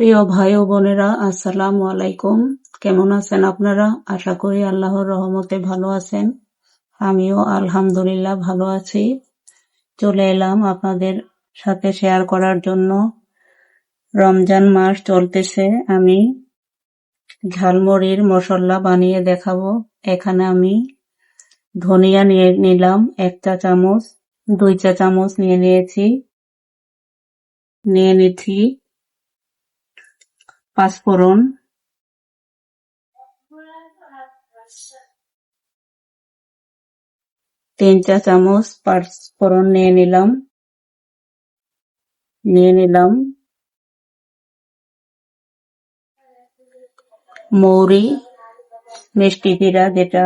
প্রিয় ভাই ও বোনেরা, আসসালামু আলাইকুম। কেমন আছেন আপনারা? আশা করি আল্লাহর রহমতে ভালো আছেন। আমিও আলহামদুলিল্লাহ ভালো আছি। চলে এলাম আপনাদের সাথে শেয়ার করার জন্য। রমজান মাস চলতেছে, আমি ঝালমুড়ির মশলা বানিয়ে দেখাবো। এখানে আমি ধনিয়া নিয়ে নিলাম 1 চা চামচ, 2 চা চামচ নিয়ে নিচ্ছি পাঁচফোড়ন, 3 চা চামচ পাঁচফোড়ন নিয়ে নিলাম মৌরি, মিষ্টি জিরা যেটা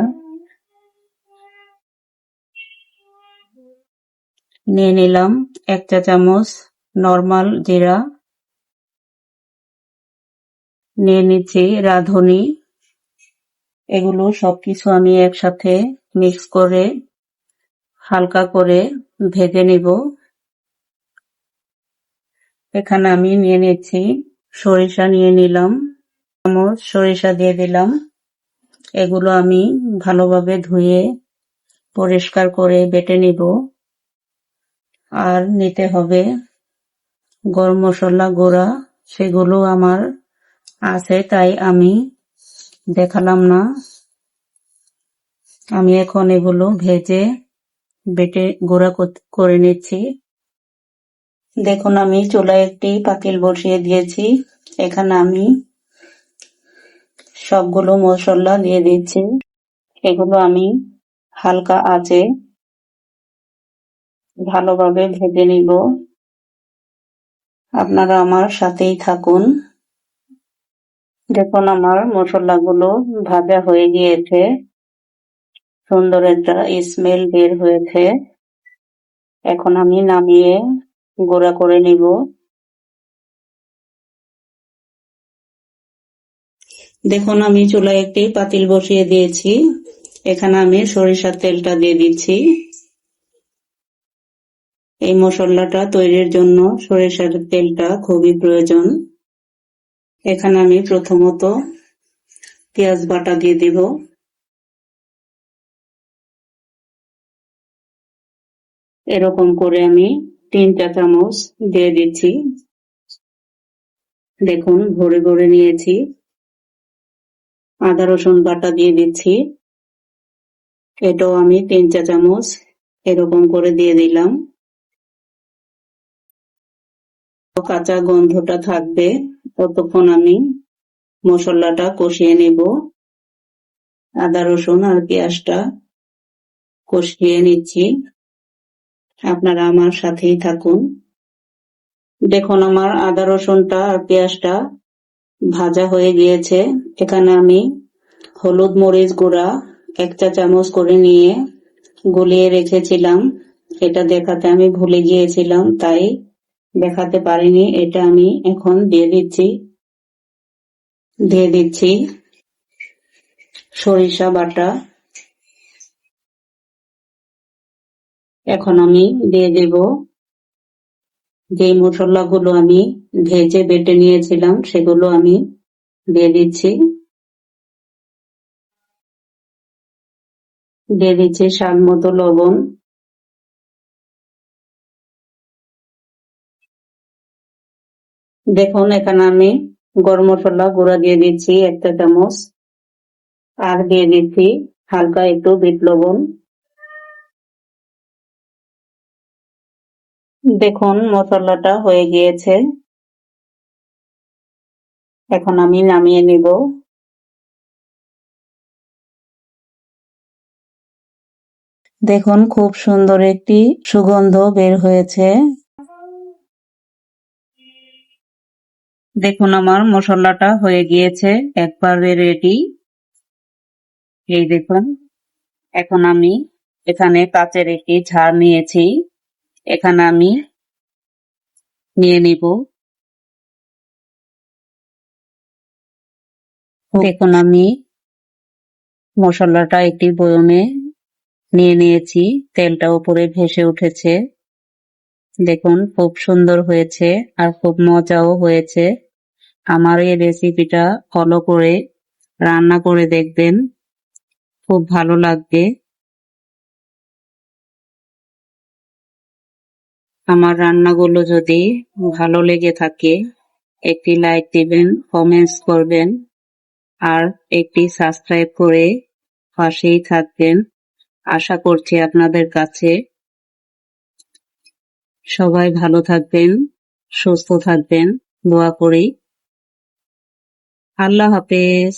নিয়ে নিলাম, 1 চা চামচ নর্মাল জিরা নিয়ে নিচ্ছি, রাঁধুনি। এগুলো সবকিছু আমি একসাথে মিক্স করে হালকা করে ভেজে নিব। এখানে আমি নিয়ে নিচ্ছি সরিষা, নিয়ে নিলাম চামচ সরিষা দিয়ে দিলাম। এগুলো আমি ভালোভাবে ধুয়ে পরিষ্কার করে বেটে নিব। আর নিতে হবে গরম মশলা গুঁড়া, সেগুলো আমার আছে তাই আমি দেখালাম না। আমি এখন এগুলো ভেজে বেটে গুঁড়া করে নিচ্ছি। দেখুন, আমি চুলায় একটি পাতিল বসিয়ে দিয়েছি। এখানে আমি সবগুলো মশলা দিয়ে দিচ্ছি। এগুলো আমি হালকা আঁচে ভালোভাবে ভেজে নিব। আপনারা আমার সাথেই থাকুন। দেখুন, আমার মশলাগুলো ভাজা হয়ে গিয়েছে, সুন্দর একটা স্মেল বের হয়েছে। এখন আমি নামিয়ে গুঁড়া করে নিব। দেখুন, আমি চুলায় একটি পাতিল বসিয়ে দিয়েছি। এখানে আমি সরিষার তেলটা দিয়ে দিচ্ছি। এই মশলাটা তৈরির জন্য সরিষার তেলটা খুবই প্রয়োজন। এখানে আমি প্রথমত পেঁয়াজ বাটা দিয়ে দিব। এরকম করে আমি 3 চা চামচ দিয়ে দিচ্ছি। দেখুন, ভরে ভরে নিয়েছি। আদা রসুন বাটা দিয়ে দিচ্ছি। এটাও আমি 3 চা চামচ এরকম করে দিয়ে দিলাম। কাঁচা গন্ধটা থাকবে ততক্ষণ আমি মশলাটা কষিয়ে নিব। আদা রসুন আর পেঁয়াজটা কষিয়ে নিচ্ছি। আপনারা আমার সাথেই থাকুন। দেখুন, আমার আদা রসুনটা আর পেঁয়াজটা ভাজা হয়ে গিয়েছে। এখানে আমি হলুদ মরিচ গুঁড়া 1 চা চামচ করে নিয়ে গুলিয়ে রেখেছিলাম। এটা দেখাতে আমি ভুলে গিয়েছিলাম, তাই দেখাতে পারিনি। এটা আমি এখন দিয়ে দিচ্ছি সরিষা বাটা। এখন আমি দিয়ে দেব যে মশলাগুলো আমি ভেজে বেটে নিয়েছিলাম, সেগুলো আমি দিয়ে দিচ্ছি। স্বাদ মতো লবণ। দেখুন, এখানে আমি গরম মশলা গুঁড়া দিয়ে দিচ্ছি 1 চা চামচ, আর দিয়ে দিচ্ছি হালকা একটু বিট লবণ। দেখুন, মশলাটা হয়ে গিয়েছে। এখন আমি নামিয়ে নিব। দেখুন, খুব সুন্দর একটি সুগন্ধ বের হয়েছে। দেখুন, আমার মশলাটা হয়ে গিয়েছে, একবারে রেডি। এই দেখুন, এখন আমি এখানে কাচের একটি ঝাড় নিয়েছি। এখানে আমি নিয়ে নিব। দেখুন, আমি মশলাটা একটি বয়মে নিয়ে নিয়েছি। তেলটা উপরে ভেসে উঠেছে। দেখুন, খুব সুন্দর হয়েছে আর খুব মজাও হয়েছে। আমার এই রেসিপিটা ফলো করে রান্না করে দেখবেন, খুব ভালো লাগবে। আমার রান্নাগুলো যদি ভালো লেগে থাকে একটি লাইক দিবেন, কমেন্টস করবেন আর একটি সাবস্ক্রাইব করে পাশেই থাকবেন। আশা করছি আপনাদের কাছে। সবাই ভালো থাকবেন, সুস্থ থাকবেন, দোয়া করি। আল্লাহ হাফেজ।